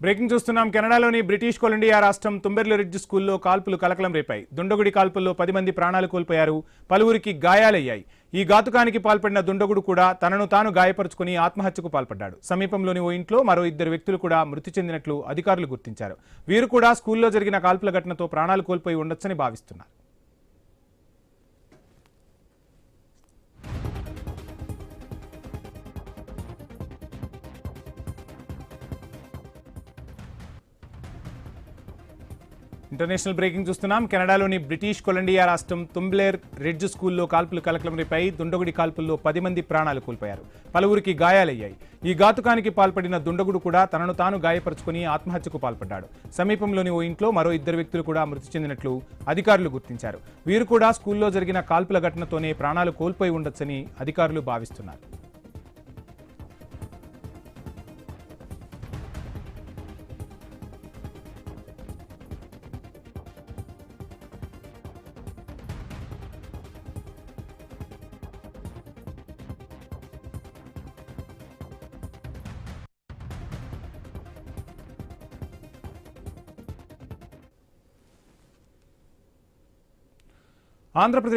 Breaking చూస్తున్నాం. కెనడాలోని British Columbia రాష్ట్రం తుంబెర్ల ridge స్కూల్లో కాల్పులు కలకలం రేపాయి. దుండగుడి కాల్పుల్లో 10 మంది ప్రాణాలు కోల్పోయారు, పలువురికి గాయాలయ్యాయి. ఈ ఘాతుకానికి పాల్పడిన దుండగుడు కూడా తనను తాను గాయపరుచుకుని ఆత్మహత్యకు పాల్పడ్డాడు. సమీపంలోని ఓ ఇంట్లో మరో 2 వ్యక్తులు కూడా మృతి చెందినట్లు అధికారులు గుర్తించారు. వీరు కూడా స్కూల్లో జరిగిన కాల్పుల ఘటనతో ప్రాణాలు కోల్పోయి ఉండొచ్చని భావిస్తున్నారు. ఇంటర్నేషనల్ బ్రేకింగ్ చూస్తున్నాం. కెనడాలోని బ్రిటిష్ కొలంబియా రాష్ట్రం తుంబ్లెర్ రిడ్జ్ స్కూల్లో కాల్పులు కలకలం రేపాయి. దుండగుడి కాల్పుల్లో 10 మంది ప్రాణాలు కోల్పోయారు, పలువురికి గాయాలయ్యాయి. ఈ ఘాతుకానికి పాల్పడిన దుండగుడు కూడా తనను తాను గాయపరుచుకుని ఆత్మహత్యకు పాల్పడ్డాడు. సమీపంలోని ఓ ఇంట్లో మరో 2 వ్యక్తులు కూడా మృతి చెందినట్లు అధికారులు గుర్తించారు. వీరు కూడా స్కూల్లో జరిగిన కాల్పుల ఘటనతోనే ప్రాణాలు కోల్పోయి ఉండొచ్చని అధికారులు భావిస్తున్నారు. ఆంధ్రప్రదేశ్